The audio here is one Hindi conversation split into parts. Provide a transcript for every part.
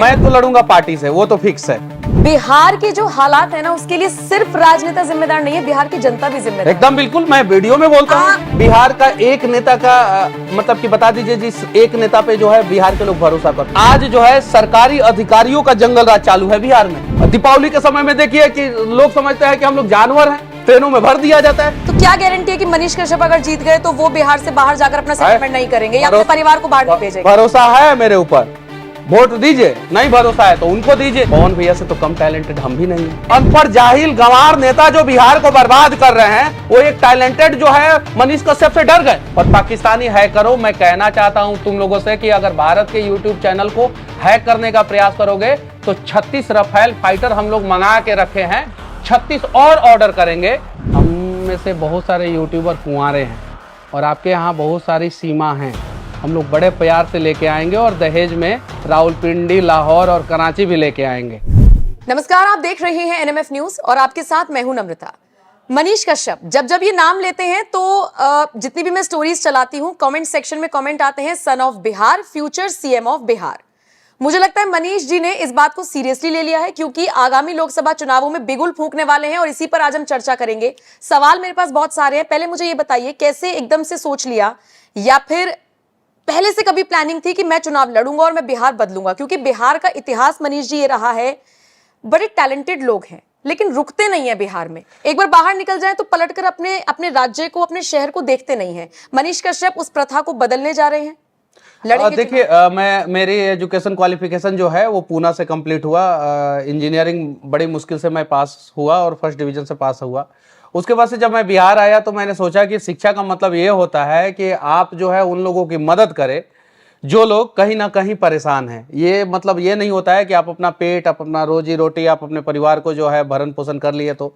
मैं तो लड़ूंगा पार्टी से, वो तो फिक्स है। बिहार के जो हालात है ना, उसके लिए सिर्फ राजनेता जिम्मेदार नहीं है, बिहार की जनता भी जिम्मेदार है। एकदम बिल्कुल, मैं वीडियो में बोलता हूँ। बिहार का एक नेता का मतलब कि बता दीजिए, जिस एक नेता पे जो है बिहार के लोग भरोसा कर। आज जो है सरकारी अधिकारियों का जंगल राज चालू है बिहार में। दीपावली के समय में देखिए कि लोग समझते हैं कि हम लोग जानवर हैं, ट्रेनों में भर दिया जाता है। तो क्या गारंटी है कि मनीष कश्यप अगर जीत गए तो वो बिहार से बाहर जाकर अपना सेटलमेंट नहीं करेंगे या अपने परिवार को बाहर नहीं भेजेंगे? भरोसा है मेरे ऊपर, वोट दीजिए। नहीं भरोसा है तो उनको दीजिए। पवन भैया से तो कम टैलेंटेड हम भी नहीं हैं। अनपढ़ जाहिल गंवार नेता जो बिहार को बर्बाद कर रहे हैं, वो एक टैलेंटेड जो है मनीष कश्यप से डर गए। और पाकिस्तानी हैकरों, मैं कहना चाहता हूं तुम लोगों से कि अगर भारत के यूट्यूब चैनल को हैक करने का प्रयास करोगे तो 36 रफेल फाइटर हम लोग मंगा के रखे हैं, 36 और ऑर्डर करेंगे। हम में से बहुत सारे यूट्यूबर कुंवारे हैं और आपके यहाँ बहुत सारी सीमा हैं। हम लोग बड़े प्यार से लेके आएंगे और दहेज में रावलपिंडी, लाहौर और कराची भी लेके आएंगे। नमस्कार, आप देख रहे हैं एनएमएफ न्यूज और आपके साथ मैं हूं नम्रता। मनीष कश्यप, जब ये नाम लेते हैं तो जितनी भी मैं स्टोरीज चलाती हूं, कमेंट सेक्शन में कमेंट आते हैं, son of Bihar, future CM of Bihar. मुझे लगता है मनीष जी ने इस बात को सीरियसली ले लिया है, क्योंकि आगामी लोकसभा चुनावों में बिगुल फूंकने वाले हैं और इसी पर आज हम चर्चा करेंगे। सवाल मेरे पास बहुत सारे हैं। पहले मुझे ये बताइए, कैसे एकदम से सोच लिया, या फिर पहले से कभी प्लानिंग थी कि मैं चुनाव लड़ूंगा और मैं बिहार बदलूंगा? क्योंकि बिहार का इतिहास मनीष जी ये रहा है, बड़े टैलेंटेड लोग हैं लेकिन रुकते नहीं है बिहार में। एक बार बाहर निकल जाए तो पलटकर अपने राज्य को, अपने शहर को देखते नहीं है। मनीष कश्यप उस प्रथा को बदलने जा रहे हैं। देखिए, मेरी एजुकेशन क्वालिफिकेशन जो है वो पूना से कंप्लीट हुआ। इंजीनियरिंग बड़ी मुश्किल से मैं पास हुआ और फर्स्ट डिवीजन से पास हुआ। उसके बाद से जब मैं बिहार आया तो मैंने सोचा कि शिक्षा का मतलब ये होता है कि आप जो है उन लोगों की मदद करें जो लोग कहीं ना कहीं परेशान हैं। ये मतलब ये नहीं होता है कि आप अपना पेट, आप अपना रोजी रोटी, आप अपने परिवार को जो है भरण पोषण कर लिए। तो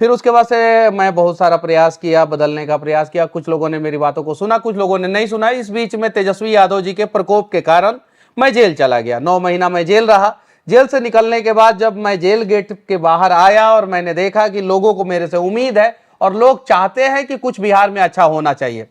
फिर उसके बाद से मैं बहुत सारा प्रयास किया, बदलने का प्रयास किया। कुछ लोगों ने मेरी बातों को सुना, कुछ लोगों ने नहीं सुना। इस बीच में तेजस्वी यादव जी के प्रकोप के कारण मैं जेल चला गया। 9 महीना मैं जेल रहा। जेल से निकलने के बाद जब मैं जेल गेट के बाहर आया और मैंने देखा कि लोगों को मेरे से उम्मीद है और लोग चाहते हैं कि कुछ बिहार में अच्छा होना चाहिए,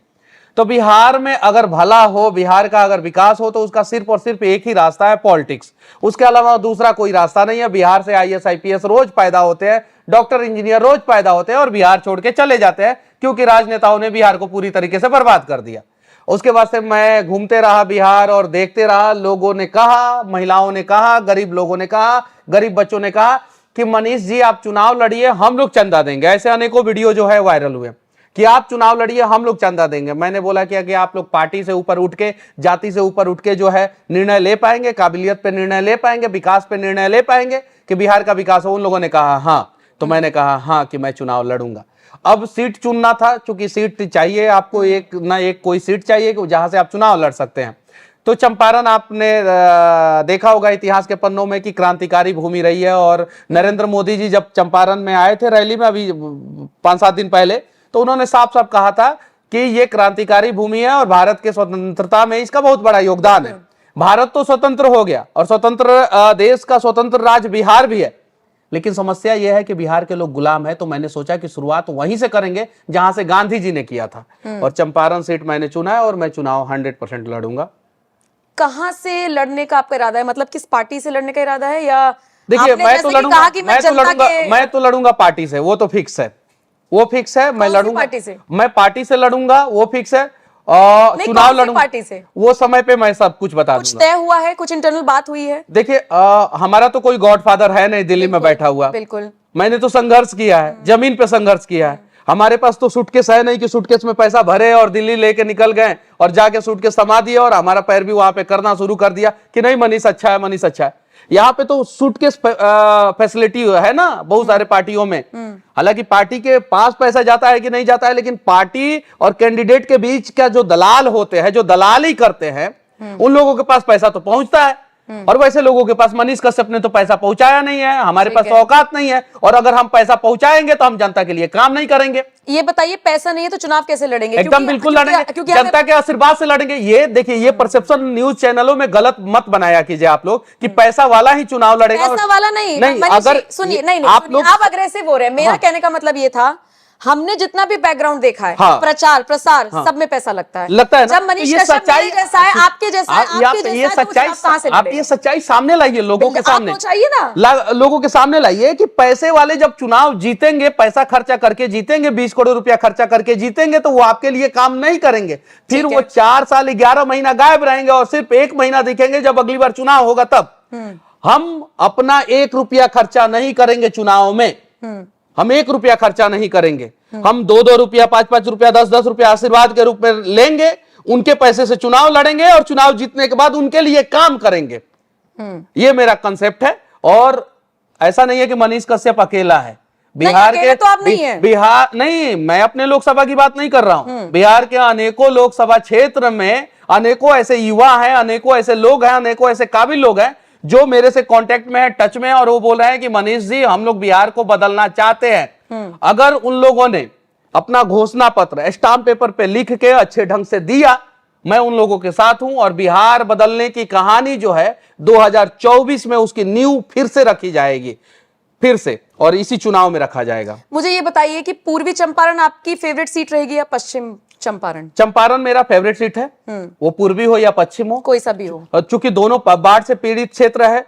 तो बिहार में अगर भला हो, बिहार का अगर विकास हो, तो उसका सिर्फ और सिर्फ एक ही रास्ता है, पॉलिटिक्स। उसके अलावा दूसरा कोई रास्ता नहीं है। बिहार से आईएएस आईपीएस रोज पैदा होते हैं, डॉक्टर इंजीनियर रोज पैदा होते हैं और बिहार छोड़ के चले जाते हैं, क्योंकि राजनेताओं ने बिहार को पूरी तरीके से बर्बाद कर दिया। उसके बाद से मैं घूमते रहा बिहार और देखते रहा। लोगों ने कहा, महिलाओं ने कहा, गरीब लोगों ने कहा, गरीब बच्चों ने कहा कि मनीष जी आप चुनाव लड़िए, हम लोग चंदा देंगे। ऐसे अनेकों वीडियो जो है वायरल हुए कि आप चुनाव लड़िए, हम लोग चंदा देंगे। मैंने बोला कि आप लोग पार्टी से ऊपर उठ के, जाति से ऊपर उठ के जो है निर्णय ले पाएंगे, काबिलियत पे निर्णय ले पाएंगे, विकास पे निर्णय ले पाएंगे कि बिहार का विकास हो? उन लोगों ने कहा हाँ। तो मैंने कहा हाँ कि मैं चुनाव लड़ूंगा। अब सीट चुनना था, चूंकि सीट चाहिए आपको, एक ना एक कोई सीट चाहिए जहां से आप चुनाव लड़ सकते हैं। तो चंपारण आपने देखा होगा इतिहास के पन्नों में कि क्रांतिकारी भूमि रही है। और नरेंद्र मोदी जी जब चंपारण में आए थे रैली में अभी 5-7 दिन पहले, तो उन्होंने साफ साफ कहा था कि ये क्रांतिकारी भूमि है और भारत के स्वतंत्रता में इसका बहुत बड़ा योगदान है। भारत तो स्वतंत्र हो गया और स्वतंत्र देश का स्वतंत्र राज्य बिहार भी है, लेकिन समस्या यह है कि बिहार के लोग गुलाम है। तो मैंने सोचा कि शुरुआत वहीं से करेंगे जहां से गांधी जी ने किया था, और चंपारण सीट मैंने चुना है और मैं चुनाव 100% लड़ूंगा। कहां से लड़ने का आपका इरादा है? मतलब किस पार्टी से लड़ने का इरादा है? या देखिए, मैं तो लड़ूंगा पार्टी से, वो तो फिक्स है, वो फिक्स है। मैं लड़ूंगा पार्टी से, मैं पार्टी से लड़ूंगा, वो फिक्स है। और चुनाव लड़ूंगा पार्टी से, वो समय पे मैं सब कुछ बता दूंगा। कुछ तय हुआ है, कुछ इंटरनल बात हुई है? देखिए, हमारा तो कोई गॉडफादर है नहीं दिल्ली में बैठा हुआ। बिल्कुल, मैंने तो संघर्ष किया है, जमीन पे संघर्ष किया है। हमारे पास तो सूटकेस है नहीं कि सूटकेस में पैसा भरे और दिल्ली लेके निकल गए और जाके सूटकेस समा दिया और हमारा पैर भी वहां पे करना शुरू कर दिया कि नहीं मनीष अच्छा है, मनीष अच्छा है। यहाँ पे तो सूटकेस फैसिलिटी है ना बहुत सारे पार्टियों में। हालांकि पार्टी के पास पैसा जाता है कि नहीं जाता है, लेकिन पार्टी और कैंडिडेट के बीच का जो दलाल होते हैं, जो दलाली करते हैं, उन लोगों के पास पैसा तो पहुंचता है। और वैसे लोगों के पास मनीष कश्यप ने तो पैसा पहुंचाया नहीं है। हमारे पास औकात नहीं है, और अगर हम पैसा पहुंचाएंगे तो हम जनता के लिए काम नहीं करेंगे। ये बताइए, पैसा नहीं है तो चुनाव कैसे लड़ेंगे? एकदम बिल्कुल लड़ेंगे, जनता के आशीर्वाद से लड़ेंगे। ये देखिए, ये परसेप्शन न्यूज चैनलों में गलत मत बनाया कीजिए आप लोग कि पैसा वाला ही चुनाव लड़ेगा। पैसा वाला नहीं, अगर सुनिए, नहीं आप अग्रेसिव हो रहे हैं। मेरा कहने का मतलब ये था, हमने जितना भी बैकग्राउंड देखा है, हाँ। प्रचार प्रसार सब में पैसा लगता है लगता है ना? जब मनीष तो ये कश्यप सच्चाई मेरे जैसा है, आपके जैसा है, आपके जैसा ये है, तो सच्चाई आप कहाँ से आप लड़ेगा? ये सच्चाई सामने लाइए लोगों के आप सामने, पहुंचाइए ना। लोगों के सामने लाइए कि पैसे वाले जब चुनाव जीतेंगे, पैसा खर्चा करके जीतेंगे, 20 करोड़ रुपया खर्चा करके जीतेंगे, तो वो आपके लिए काम नहीं करेंगे। फिर वो 4 साल 11 महीना गायब रहेंगे और सिर्फ 1 महीना दिखेंगे जब अगली बार चुनाव होगा तब। हम अपना 1 रुपया खर्चा नहीं करेंगे चुनाव में, हम 1 रुपया खर्चा नहीं करेंगे। हम 2-2 रुपया, 5-5 रुपया, 10-10 रुपया आशीर्वाद के रूप में लेंगे, उनके पैसे से चुनाव लड़ेंगे और चुनाव जीतने के बाद उनके लिए काम करेंगे। ये मेरा कंसेप्ट है। और ऐसा नहीं है कि मनीष कश्यप अकेला है बिहार के, तो आप नहीं है। बिहार नहीं, मैं अपने लोकसभा की बात नहीं कर रहा हूं। बिहार के अनेकों लोकसभा क्षेत्र में अनेकों ऐसे युवा हैं, अनेकों ऐसे लोग हैं, अनेकों ऐसे काबिल लोग हैं जो मेरे से कांटेक्ट में है, टच में है, और वो बोल रहे हैं कि मनीष जी हम लोग बिहार को बदलना चाहते हैं। अगर उन लोगों ने अपना घोषणा पत्र स्टाम्प पेपर पे लिख के अच्छे ढंग से दिया, मैं उन लोगों के साथ हूं और बिहार बदलने की कहानी जो है 2024 में उसकी नींव फिर से रखी जाएगी, फिर से, और इसी चुनाव में रखा जाएगा। मुझे ये बताइए कि पूर्वी चंपारण आपकी फेवरेट सीट रहेगी या पश्चिम चंपारण? चंपारण मेरा फेवरेट सीट है, वो पूर्वी हो या पश्चिम हो, कोई सा भी हो। और चूंकि दोनों बाढ़ से पीड़ित क्षेत्र है,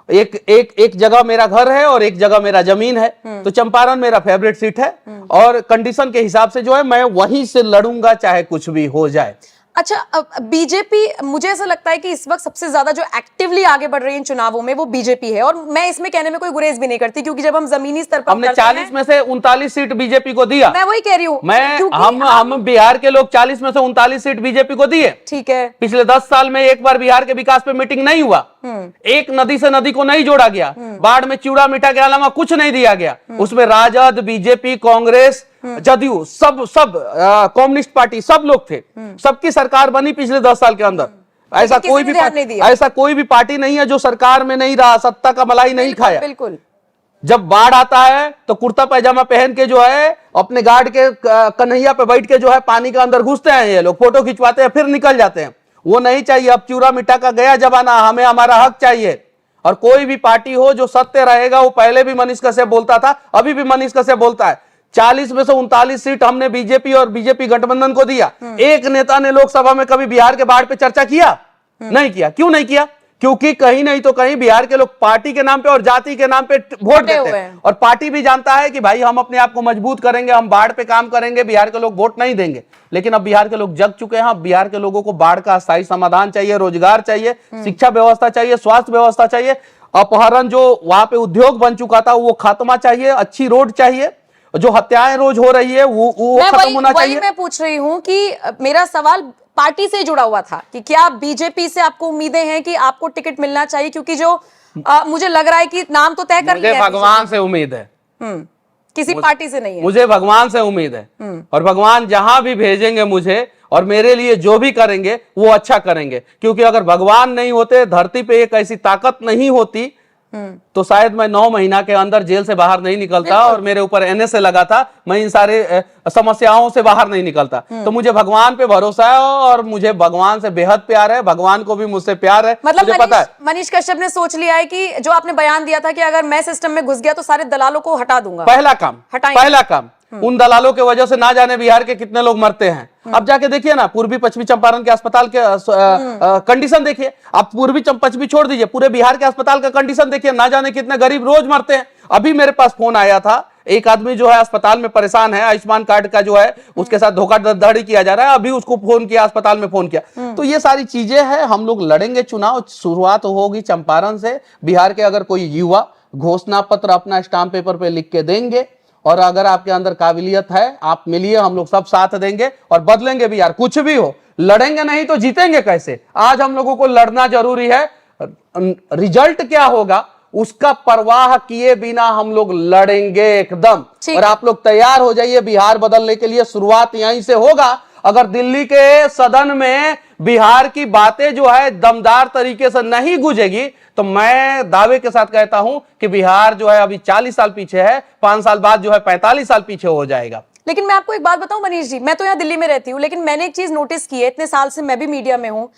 एक जगह मेरा घर है और एक जगह मेरा जमीन है, तो चंपारण मेरा फेवरेट सीट है। और कंडीशन के हिसाब से जो है मैं वहीं से लड़ूंगा चाहे कुछ भी हो जाए। अच्छा, अब बीजेपी, मुझे ऐसा लगता है कि इस वक्त सबसे ज्यादा जो एक्टिवली आगे बढ़ रही है इन चुनावों में वो बीजेपी है, और मैं इसमें कहने में कोई गुरेज भी नहीं करती, क्योंकि जब हम जमीनी स्तर पर हमने करते 40 हैं, में से 39 सीट बीजेपी को दिया। मैं वही कह रही हूँ, हम बिहार के लोग 40 में से 39 सीट बीजेपी को दिए। ठीक है, पिछले 10 साल में एक बार बिहार के विकास पे मीटिंग नहीं हुआ, एक नदी से नदी को नहीं जोड़ा गया, बाढ़ में चिवड़ा मीठा के अलावा कुछ नहीं दिया गया। उसमें राजद, बीजेपी, कांग्रेस, जदयू, सब कम्युनिस्ट पार्टी, सब लोग थे, सबकी सरकार बनी पिछले 10 साल के अंदर। ऐसा कोई भी पार्टी नहीं है जो सरकार में नहीं रहा, सत्ता का मलाई नहीं खाया। बिल्कुल। जब बाढ़ आता है तो कुर्ता पैजामा पहन के जो है अपने गार्ड के कन्हैया पे बैठ के जो है पानी के अंदर घुसते हैं, ये लोग फोटो खिंचवाते हैं, फिर निकल जाते हैं। वो नहीं चाहिए। अब चूरा मिठा का गया जमाना, हमें हमारा हक चाहिए। और कोई भी पार्टी हो जो सत्य रहेगा, वो पहले भी मनीष कश्यप बोलता था, अभी भी मनीष कश्यप बोलता है। 40 में से 39 सीट हमने बीजेपी और बीजेपी गठबंधन को दिया। एक नेता ने लोकसभा में कभी बिहार के बाढ़ पे चर्चा किया? नहीं किया। क्यों नहीं किया? क्योंकि कहीं नहीं तो कहीं बिहार के लोग पार्टी के नाम पे और जाति के नाम पे वोट देते हैं, और पार्टी भी जानता है कि भाई हम अपने आप को मजबूत करेंगे, हम बाढ़ पे काम करेंगे, बिहार के लोग वोट नहीं देंगे। लेकिन अब बिहार के लोग जग चुके हैं। अब बिहार के लोगों को बाढ़ का स्थायी समाधान चाहिए, रोजगार चाहिए, शिक्षा व्यवस्था चाहिए, स्वास्थ्य व्यवस्था चाहिए, अपहरण जो वहां पे उद्योग बन चुका था वो खात्मा चाहिए, अच्छी रोड चाहिए, जो हत्याएं रोज हो रही है वो खत्म होना चाहिए। मैं पूछ रही हूँ कि मेरा सवाल पार्टी से जुड़ा हुआ था कि क्या बीजेपी से आपको उम्मीदें हैं कि आपको टिकट मिलना चाहिए, क्योंकि जो मुझे लग रहा है कि नाम तो तय कर लिया है। मुझे भगवान से उम्मीद है, किसी पार्टी से नहीं है। मुझे भगवान से उम्मीद है, और भगवान जहां भी भेजेंगे मुझे और मेरे लिए जो भी करेंगे वो अच्छा करेंगे। क्योंकि अगर भगवान नहीं होते, धरती पे एक ऐसी ताकत नहीं होती, तो शायद मैं 9 महीना के अंदर जेल से बाहर नहीं निकलता और मेरे ऊपर एनएसए लगा था, मैं इन सारे समस्याओं से बाहर नहीं निकलता। तो मुझे भगवान पे भरोसा है और मुझे भगवान से बेहद प्यार है, भगवान को भी मुझसे प्यार है। मतलब मुझे पता है मनीष कश्यप ने सोच लिया है कि जो आपने बयान दिया था कि अगर मैं सिस्टम में घुस गया तो सारे दलालों को हटा दूंगा। पहला काम उन दलालों के वजह से ना जाने बिहार के कितने लोग मरते हैं। अब जाके देखिए ना, पूर्वी पश्चिमी चंपारण के अस्पताल के कंडीशन देखिए। आप पूर्वी पश्चिमी छोड़ दीजिए, पूरे बिहार के अस्पताल का कंडीशन देखिए, ना जाने कितने गरीब रोज मरते हैं। अभी मेरे पास फोन आया था, एक आदमी जो है अस्पताल में परेशान है, आयुष्मान कार्ड का जो है उसके साथ धोखाधड़ी किया जा रहा है, अभी उसको फोन किया, अस्पताल में फोन किया। तो ये सारी चीजें हैं। हम लोग लड़ेंगे चुनाव, शुरुआत होगी चंपारण से। बिहार के अगर कोई युवा घोषणा पत्र अपना स्टाम्प पेपर पे लिख के देंगे, और अगर आपके अंदर काबिलियत है, आप मिलिए, हम लोग सब साथ देंगे और बदलेंगे बिहार। कुछ भी हो, लड़ेंगे नहीं तो जीतेंगे कैसे? आज हम लोगों को लड़ना जरूरी है। रिजल्ट क्या होगा उसका परवाह किए बिना हम लोग लड़ेंगे एकदम। और आप लोग तैयार हो जाइए बिहार बदलने के लिए। शुरुआत यहीं से होगा। अगर दिल्ली के सदन में बिहार की बातें जो है दमदार तरीके से नहीं गूंजेगी, तो मैं दावे के साथ कहता हूं कि बिहार जो है अभी 40 साल पीछे है, 5 साल बाद जो है 45 साल पीछे हो जाएगा। लेकिन मैं आपको एक बात बताऊं मनीष जी, मैं तो यहाँ दिल्ली में रहती हूँ, लेकिन मैंने एक चीज नोटिस की है, इतने साल से मैं भी मीडिया में हूँ।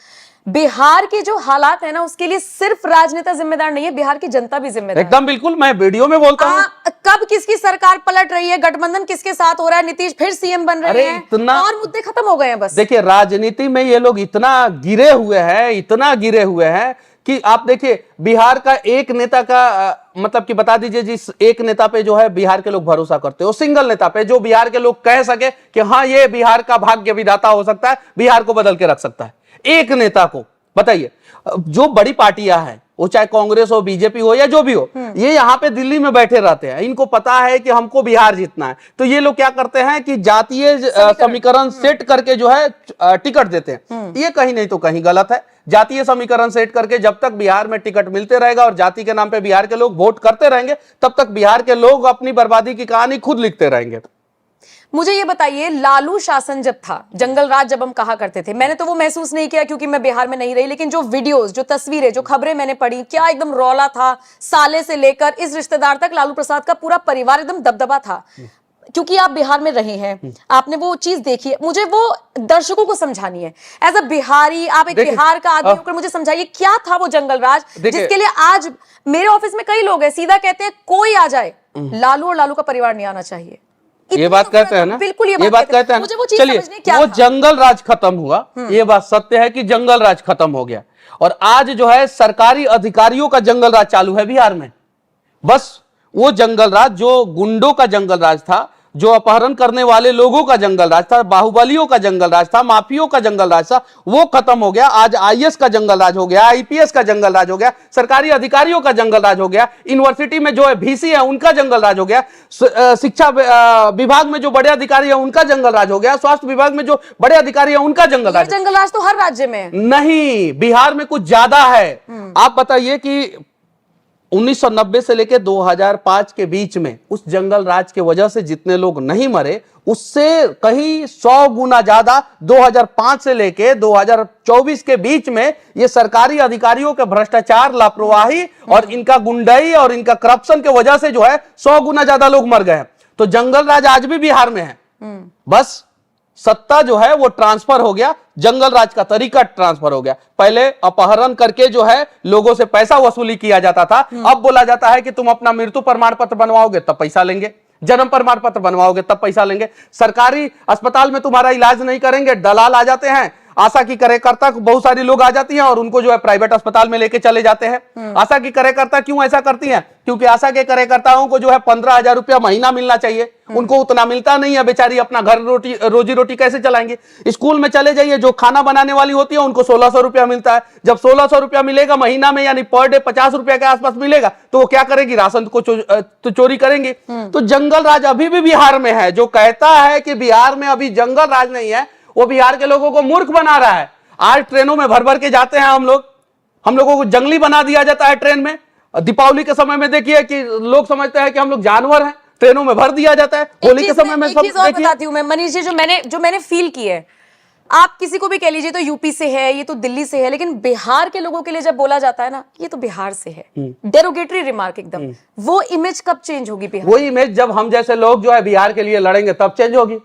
बिहार के जो हालात है ना, उसके लिए सिर्फ राजनेता जिम्मेदार नहीं है, बिहार की जनता भी जिम्मेदार है। एकदम बिल्कुल, मैं वीडियो में बोलता हूँ। कब किसकी सरकार पलट रही है, गठबंधन किसके साथ हो रहा है, नीतीश फिर सीएम बन रहे अरे हैं, इतना- और मुद्दे खत्म हो गए हैं बस। देखिए, राजनीति में ये लोग इतना गिरे हुए हैं कि आप देखिए, बिहार का एक नेता का मतलब कि बता दीजिए, जिस एक नेता पे जो है बिहार के लोग भरोसा करते हो, सिंगल नेता पे जो बिहार के लोग कह सके कि हाँ ये बिहार का भाग्य विधाता हो सकता है, बिहार को बदल के रख सकता है, एक नेता को बताइए। जो बड़ी पार्टियां हैं, वो चाहे कांग्रेस हो, बीजेपी हो या जो भी हो, ये यहाँ पे दिल्ली में बैठे रहते हैं, इनको पता है कि हमको बिहार जीतना है, तो ये लोग क्या करते हैं कि जातीय समीकरण सेट करके जो है टिकट देते हैं। ये कहीं नहीं तो कहीं गलत है। जातीय समीकरण सेट करके जब तक बिहार में टिकट मिलते रहेगा और जाति के नाम पे बिहार के लोग वोट करते रहेंगे, तब तक बिहार के लोग अपनी बर्बादी की कहानी खुद लिखते रहेंगे। मुझे ये बताइए, लालू शासन जब था, जंगल राज जब हम कहा करते थे, मैंने तो वो महसूस नहीं किया क्योंकि मैं बिहार में नहीं रही, लेकिन जो वीडियोस, जो तस्वीरें, जो खबरें मैंने पढ़ी, क्या एकदम रौला था। साले से लेकर इस रिश्तेदार तक लालू प्रसाद का पूरा परिवार एकदम दबदबा था। क्योंकि आप बिहार में रहे हैं, आपने वो चीज देखी है, मुझे वो दर्शकों को समझानी है। एज अ बिहारी, आप एक बिहार का आदमी होकर मुझे समझाइए, क्या था वो जंगल राज जिसके लिए आज मेरे ऑफिस में कई लोग हैं, सीधा कहते हैं कोई आ जाए, लालू और लालू का परिवार नहीं आना चाहिए। ये बात कहते हैं ना, बिल्कुल ये बात कहते हैं। मुझे वो चीज चलिए, समझनी है, क्या वो था? जंगल राज खत्म हुआ, ये बात सत्य है कि जंगल राज खत्म हो गया, और आज जो है सरकारी अधिकारियों का जंगल राज चालू है बिहार में। बस वो जंगल राज जो गुंडों का जंगल राज था, जो अपहरण करने वाले लोगों का जंगल राज था, बाहुबलियों का जंगल राज था, माफियों का जंगल राज था, वो खत्म हो गया। आज आईएएस का जंगल राज हो गया, आईपीएस का जंगल राज हो गया, सरकारी अधिकारियों का जंगल राज हो गया, यूनिवर्सिटी में जो है वीसी है उनका जंगल राज हो गया, शिक्षा विभाग में जो बड़े अधिकारी है उनका जंगल राज हो गया, स्वास्थ्य विभाग में जो बड़े अधिकारी है उनका जंगल राज। जंगल राज तो हर राज्य में है। नहीं, बिहार में कुछ ज्यादा है। आप बताइए कि 1990 से लेकर 2005 के बीच में उस जंगल राज के वजह से जितने लोग नहीं मरे, उससे कहीं 100 गुना ज्यादा 2005 से लेकर 2024 के बीच में ये सरकारी अधिकारियों के भ्रष्टाचार, लापरवाही और इनका गुंडाई और इनका करप्शन के वजह से जो है 100 गुना ज्यादा लोग मर गए हैं। तो जंगल राज आज भी बिहार में है, बस सत्ता जो है वो ट्रांसफर हो गया, जंगल राज का तरीका ट्रांसफर हो गया। पहले अपहरण करके जो है लोगों से पैसा वसूली किया जाता था, अब बोला जाता है कि तुम अपना मृत्यु प्रमाण पत्र बनवाओगे तब पैसा लेंगे, जन्म प्रमाण पत्र बनवाओगे तब पैसा लेंगे, सरकारी अस्पताल में तुम्हारा इलाज नहीं करेंगे, दलाल आ जाते हैं, आशा की कार्यकर्ता बहुत सारी लोग आ जाती हैं और उनको जो है प्राइवेट अस्पताल में लेके चले जाते हैं। आशा की कार्यकर्ता क्यों ऐसा करती हैं? क्योंकि आशा के कार्यकर्ताओं को जो है 15,000 रुपया महीना मिलना चाहिए, उनको उतना मिलता नहीं है, बेचारी अपना घर रोजी रोटी कैसे चलाएंगे। स्कूल में चले जाइए, जो खाना बनाने वाली होती है उनको 1600 रुपया मिलता है। जब 1600 रुपया मिलेगा महीना में, यानी पर डे 50 रुपया के आसपास मिलेगा, तो वो क्या करेगी? राशन को तो चोरी करेंगे। तो जंगल राज अभी भी बिहार में है। जो कहता है कि बिहार में अभी जंगल राज नहीं है, वो बिहार के लोगों को मूर्ख बना रहा है। आज ट्रेनों में भर भर के जाते हैं हम लोगों को जंगली बना दिया जाता है ट्रेन में। दीपावली के समय में देखिए कि लोग समझते हैं कि हम लोग जानवर हैं, ट्रेनों में भर दिया जाता है। होली के समय में सब बताती हूँ मैं मनीष जी, जो मैंने फील की है, आप किसी को भी कह लीजिए तो यूपी से है, ये तो दिल्ली से है, लेकिन बिहार के लोगों के लिए जब बोला जाता है ना, ये तो बिहार से है, डेरोगेटरी रिमार्क एकदम, वो इमेज कब चेंज होगी बिहार? वो इमेज जब हम जैसे लोग जो है बिहार के लिए लड़ेंगे तब चेंज होगी।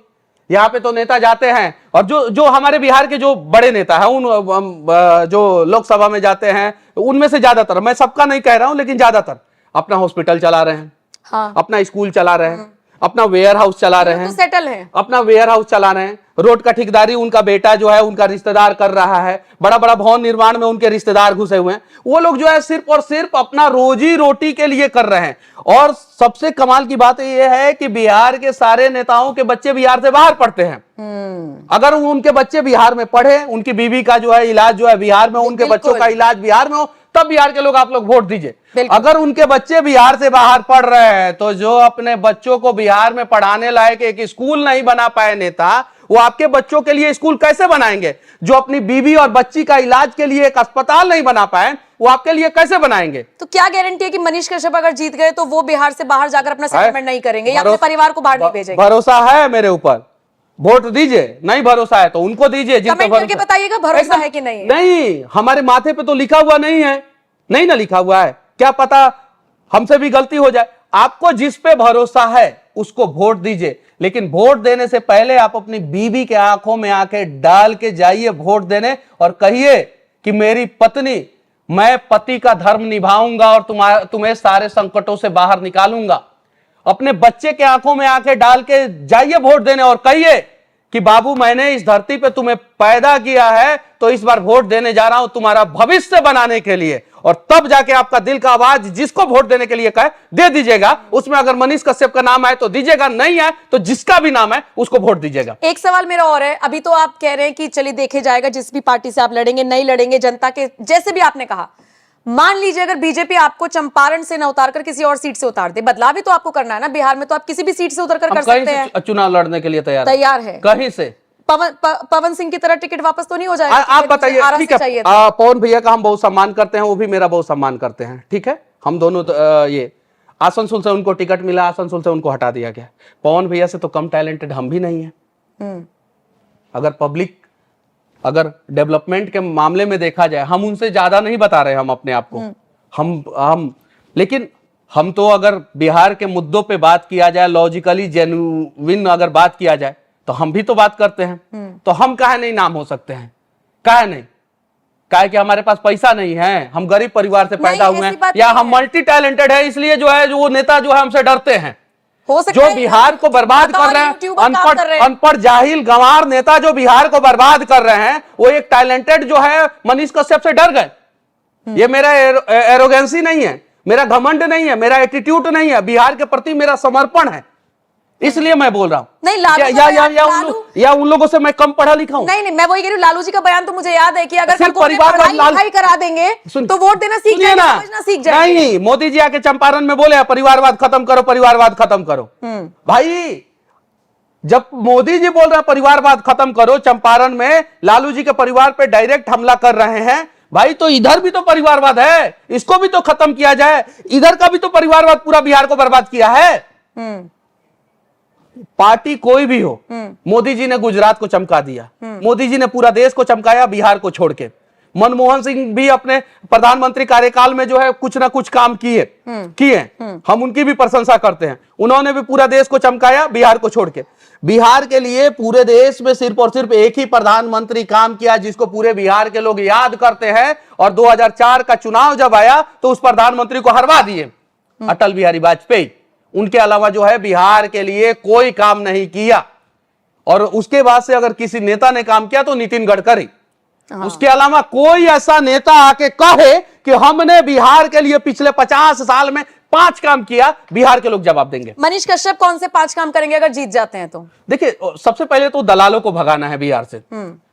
यहाँ पे तो नेता जाते हैं, और जो हमारे बिहार के जो बड़े नेता हैं, उन जो लोकसभा में जाते हैं, उनमें से ज्यादातर, मैं सबका नहीं कह रहा हूं, लेकिन ज्यादातर अपना हॉस्पिटल चला रहे हैं, हाँ। अपना स्कूल चला रहे हैं, अपना वेयर हाउस चला रहे हैं, सेटल है, अपना वेयर हाउस चला रहे हैं। रोड का ठेकेदारी उनका बेटा जो है उनका रिश्तेदार कर रहा है, बड़ा बड़ा भवन निर्माण में उनके रिश्तेदार घुसे हुए हैं। वो लोग जो है सिर्फ और सिर्फ अपना रोजी रोटी के लिए कर रहे हैं। और सबसे कमाल की बात यह है कि बिहार के सारे नेताओं के बच्चे बिहार से बाहर पढ़ते हैं। अगर उनके बच्चे बिहार में पढ़े, उनकी बीवी का जो है इलाज जो है बिहार में, उनके बच्चों का इलाज बिहार में हो, तब बिहार के लोग आप लोग वोट दीजिए। अगर उनके बच्चे बिहार से बाहर पढ़ रहे हैं, तो जो अपने बच्चों को बिहार में पढ़ाने लायक एक स्कूल नहीं बना पाए नेता, वो आपके बच्चों के लिए स्कूल कैसे बनाएंगे? जो अपनी बीवी और बच्ची का इलाज के लिए एक अस्पताल नहीं बना पाए, वो आपके लिए कैसे बनाएंगे? तो क्या गारंटी है कि मनीष कश्यप अगर जीत गए तो वो बिहार से बाहर जाकर अपना सेटलमेंट नहीं करेंगे या अपने परिवार को बाहर नहीं भेजेंगे? भरोसा है मेरे ऊपर, वोट दीजिए। नहीं भरोसा है तो उनको दीजिए। कमेंट करके बताइएगा भरोसा है कि नहीं। नहीं, हमारे माथे पे तो लिखा हुआ नहीं है, नहीं ना लिखा हुआ है, क्या पता हमसे भी गलती हो जाए। आपको जिस पे भरोसा है उसको वोट दीजिए, लेकिन वोट देने से पहले आप अपनी बीवी के आंखों में आंखें डाल के जाइए वोट देने, और कहिए कि मेरी पत्नी, मैं पति का धर्म निभाऊंगा और तुम्हें सारे संकटों से बाहर निकालूंगा। अपने बच्चे के आंखों में आंखें डाल के जाइए वोट देने और कहिए कि बाबू, मैंने इस धरती पे तुम्हें पैदा किया है, तो इस बार वोट देने जा रहा हूं तुम्हारा भविष्य बनाने के लिए। और तब जाके आपका दिल का आवाज जिसको वोट देने के लिए कहे दे दीजिएगा। उसमें अगर मनीष कश्यप का नाम आए तो दीजिएगा, नहीं है तो जिसका भी नाम है उसको वोट दीजिएगा। एक सवाल मेरा और है, अभी तो आप कह रहे हैं कि चलिए देखे जाएगा, जिस भी पार्टी से आप लड़ेंगे, नहीं लड़ेंगे, जनता के जैसे भी आपने कहा। मान लीजिए अगर बीजेपी आपको चंपारण से न उतारकर किसी और सीट से उतार दे, बदलाव भी तो आपको करना है ना। बिहार में तो आप किसी भी सीट से उतरकर कर सकते हैं। चुनाव लड़ने के लिए तैयार है कहीं से। पवन सिंह की तरह टिकट वापस तो नहीं हो जाएगा? आप बताइए। ठीक है, पवन भैया का हम बहुत सम्मान करते हैं, वो भी मेरा बहुत सम्मान करते हैं। ठीक है, हम दोनों ये आसनसोल से उनको टिकट मिला, आसनसोल से उनको हटा दिया गया। पवन भैया से तो कम टैलेंटेड हम भी नहीं है। अगर डेवलपमेंट के मामले में देखा जाए, हम उनसे ज्यादा नहीं बता रहे हम अपने आप को। हम लेकिन हम तो अगर बिहार के मुद्दों पे बात किया जाए, लॉजिकली जेन्युइन अगर बात किया जाए, तो हम भी तो बात करते हैं। तो हम काहे नहीं नाम हो सकते हैं? काहे नहीं? काहे कि हमारे पास पैसा नहीं है, हम गरीब परिवार से पैदा हुए हैं, या हम मल्टी टैलेंटेड है, इसलिए जो है वो नेता जो है हमसे डरते हैं। जो बिहार को बर्बाद कर रहे हैं, अनपढ़ जाहिल गंवार नेता जो बिहार को बर्बाद कर रहे हैं, वो एक टैलेंटेड जो है मनीष कश्यप से डर गए। ये मेरा एरोगेंसी नहीं है, मेरा घमंड नहीं है, मेरा एटीट्यूड नहीं है, बिहार के प्रति मेरा समर्पण है, इसलिए मैं बोल रहा हूं। नहीं, या उन लोगों से मैं कम पढ़ा लिखा हूं? नहीं, मैं वही कह रही हूं, लालू जी का बयान तो मुझे याद है कि अगर पढ़ाई करा देंगे तो वोट देना सीख जाएंगे, समझना सीख जाएंगे। नहीं, मोदी जी आके चंपारण में बोले परिवारवाद खत्म करो, परिवारवाद खत्म करो। भाई, जब मोदी जी बोल रहे हैं परिवारवाद खत्म करो, चंपारण में लालू जी के परिवार पे डायरेक्ट हमला कर रहे हैं, भाई तो इधर भी तो परिवारवाद है, इसको भी तो खत्म किया जाए। इधर का भी तो परिवारवाद पूरा बिहार को बर्बाद किया है। पार्टी कोई भी हो, मोदी जी ने गुजरात को चमका दिया, मोदी जी ने पूरा देश को चमकाया बिहार को छोड़ के। मनमोहन सिंह भी अपने प्रधानमंत्री कार्यकाल में जो है कुछ ना कुछ काम किए, हम उनकी भी प्रशंसा करते हैं। उन्होंने भी पूरा देश को चमकाया बिहार को छोड़ के। बिहार के लिए पूरे देश में सिर्फ और सिर्फ एक ही प्रधानमंत्री काम किया जिसको पूरे बिहार के लोग याद करते हैं, और 2004 का चुनाव जब आया तो उस प्रधानमंत्री को हरवा दिए, अटल बिहारी वाजपेयी। उनके अलावा जो है बिहार के लिए कोई काम नहीं किया। और उसके बाद से अगर किसी नेता ने काम किया तो नितिन गडकरी। उसके अलावा कोई ऐसा नेता आके कहे कि हमने बिहार के लिए पिछले 50 साल में 5 काम किया, बिहार के लोग जवाब देंगे। मनीष कश्यप कौन से 5 काम करेंगे अगर जीत जाते हैं तो? देखिए, सबसे पहले तो दलालों को भगाना है बिहार से।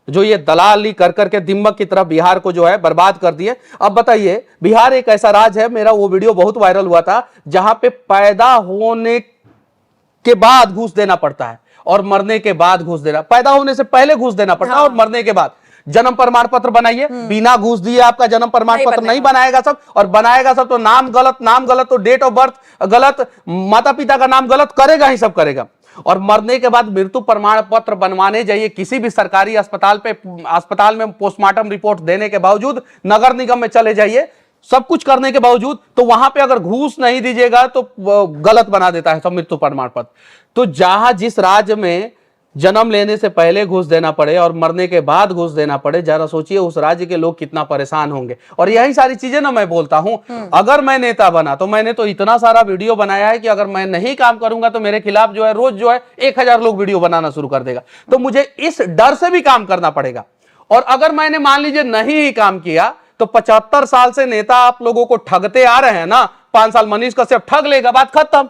जो ये दलाली कर करके दिम्मक की तरफ बिहार को जो है बर्बाद कर दिए। अब बताइए, बिहार एक ऐसा राज्य है, मेरा वो वीडियो बहुत वायरल हुआ था, जहां पे पैदा होने के बाद घूस देना पड़ता है और मरने के बाद घूस देना, पैदा होने से पहले घूस देना पड़ता है और मरने के बाद। जन्म प्रमाण पत्र बनाइए, बिना घूस दिए आपका जन्म प्रमाण पत्र नहीं बनाएगा सब, और बनाएगा सब तो नाम गलत तो डेट ऑफ बर्थ गलत, माता पिता का नाम गलत, करेगा ही सब करेगा। और मरने के बाद मृत्यु प्रमाण पत्र बनवाने जाइए किसी भी सरकारी अस्पताल में पोस्टमार्टम रिपोर्ट देने के बावजूद, नगर निगम में चले जाइए, सब कुछ करने के बावजूद, तो वहां पे अगर घूस नहीं दीजिएगा तो गलत बना देता है सब मृत्यु प्रमाण पत्र। तो जहां जिस राज्य में जन्म लेने से पहले घूस देना पड़े और मरने के बाद घूस देना पड़े, जरा सोचिए उस राज्य के लोग कितना परेशान होंगे। और यही सारी चीजें ना मैं बोलता हूं, अगर मैं नेता बना तो मैंने तो इतना सारा वीडियो बनाया है कि अगर मैं नहीं काम करूंगा तो मेरे खिलाफ जो है रोज जो है 1000 लोग वीडियो बनाना शुरू कर देगा। तो मुझे इस डर से भी काम करना पड़ेगा। और अगर मैंने मान लीजिए नहीं ही काम किया तो 75 साल से नेता आप लोगों को ठगते आ रहे हैं ना, 5 साल मनीष कश्यप ठग लेगा, बात खत्म।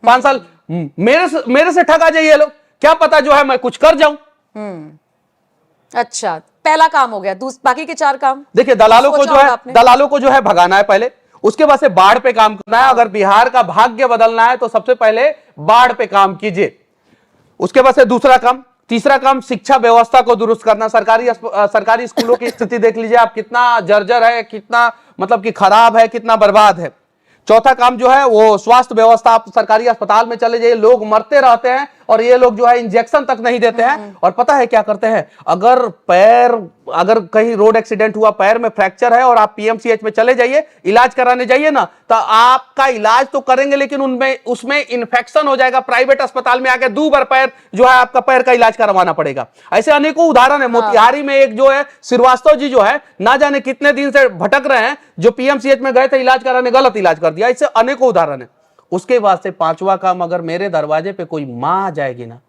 5 साल मेरे से ठगा जाइए लोग, क्या पता जो है मैं कुछ कर जाऊं। अच्छा, पहला काम हो गया, बाकी के 4 काम देखिए, दलालों को जो है भगाना है पहले, उसके बाद से बाढ़ पे काम करना है। अगर बिहार का भाग्य बदलना है तो सबसे पहले बाढ़ पे काम कीजिए। उसके बाद से दूसरा काम, तीसरा काम शिक्षा व्यवस्था को दुरुस्त करना। सरकारी स्कूलों की स्थिति देख लीजिए आप, कितना जर्जर है, कितना मतलब कि खराब है, कितना बर्बाद है। चौथा काम जो है वो स्वास्थ्य व्यवस्था, आप सरकारी अस्पताल में चले जाइए, लोग मरते रहते हैं और ये लोग जो है इंजेक्शन तक नहीं देते हैं। और पता है क्या करते हैं, अगर कहीं रोड एक्सीडेंट हुआ, पैर में फ्रैक्चर है और आप पीएमसीएच में चले जाइए, इलाज कराने जाइए ना, तो आपका इलाज तो करेंगे लेकिन उसमें इन्फेक्शन हो जाएगा। प्राइवेट अस्पताल में आके 2 बार पैर जो है आपका पैर का इलाज करवाना पड़ेगा। ऐसे अनेकों उदाहरण है। मोतिहारी में एक जो है श्रीवास्तव जी जो है, ना जाने कितने दिन से भटक रहे हैं, जो पीएमसीएच में गए थे इलाज कराने, गलत इलाज कर दिया। ऐसे अनेकों उदाहरण है। उसके बाद से 5वां काम, अगर मेरे दरवाजे पे कोई मां आ जाएगी ना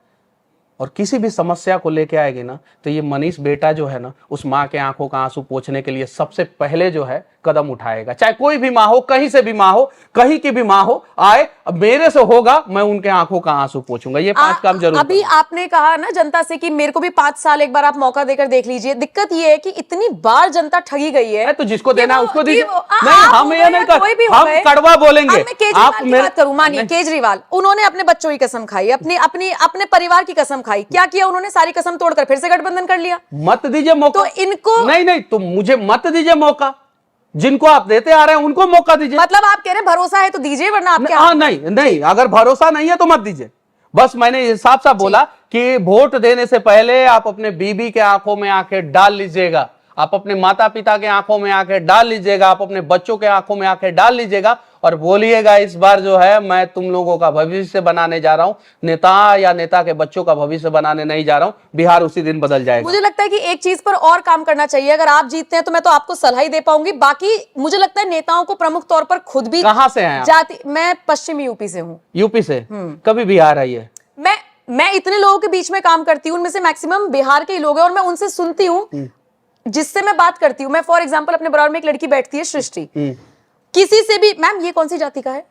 और किसी भी समस्या को लेके आएगी ना, तो ये मनीष बेटा जो है ना, उस माँ के आंखों का आंसू पोंछने के लिए सबसे पहले जो है कदम उठाएगा। चाहे कोई भी माँ हो, कहीं से भी माँ हो, कहीं की भी माँ हो, आए, अब मेरे से होगा, मैं उनके आंखों का आंसू पोंछूंगा। ये 5 काम जरूर। अभी आपने कहा ना जनता से कि मेरे को भी 5 साल एक बार आप मौका देकर देख लीजिए। दिक्कत ये है कि इतनी बार जनता ठगी गई है, तो जिसको देना है उसको दीजिए। नहीं, हम ये नहीं कर, हम कड़वा बोलेंगे। आप बात करूं, मानिए केजरीवाल, उन्होंने अपने बच्चों की कसम खाई, अपने परिवार की कसम खाई, क्या किया उन्होंने? सारी कसम तोड़कर फिर से गठबंधन कर लिया। मत दीजिए मौका। तो इनको नहीं, तो मुझे मत दीजिए मौका। जिनको आप देते आ रहे हैं उनको मौका दीजिए। मतलब आप कह रहे हैं भरोसा है तो दीजिए, वरना आप क्या? हाँ, नहीं, अगर भरोसा नहीं है तो मत दीजिए। बस मैंने साफ साफ बोला कि वोट देने से पहले आप अपने बीबी के आंखों में आंखें डाल लीजिएगा, आप अपने माता पिता के आंखों में आंखें डाल लीजिएगा, आप अपने बच्चों के आंखों में आंखें डाल लीजिएगा और बोलिएगा, इस बार जो है मैं तुम लोगों का भविष्य बनाने जा रहा हूं, नेता या नेता के बच्चों का भविष्य बनाने नहीं जा रहा हूं। बिहार उसी दिन बदल जाएगा। मुझे लगता है कि एक चीज पर और काम करना चाहिए। अगर आप जीतते हैं तो मैं तो आपको सलाह ही दे पाऊंगी, बाकी मुझे लगता है नेताओं को प्रमुख तौर पर खुद भी। कहां से हैं आप? जाति, मैं पश्चिमी यूपी से हूँ। यूपी से? कभी बिहार आई है? मैं इतने लोगों के बीच में काम करती हूँ, उनमें से मैक्सिमम बिहार के ही लोग हैं और मैं उनसे सुनती हूँ, जिससे मैं बात करती हूँ। मैं फॉर एग्जांपल अपने बराबर में एक लड़की बैठती है, सृष्टि, किसी से भी, मैम ये कौन सी जाति का है?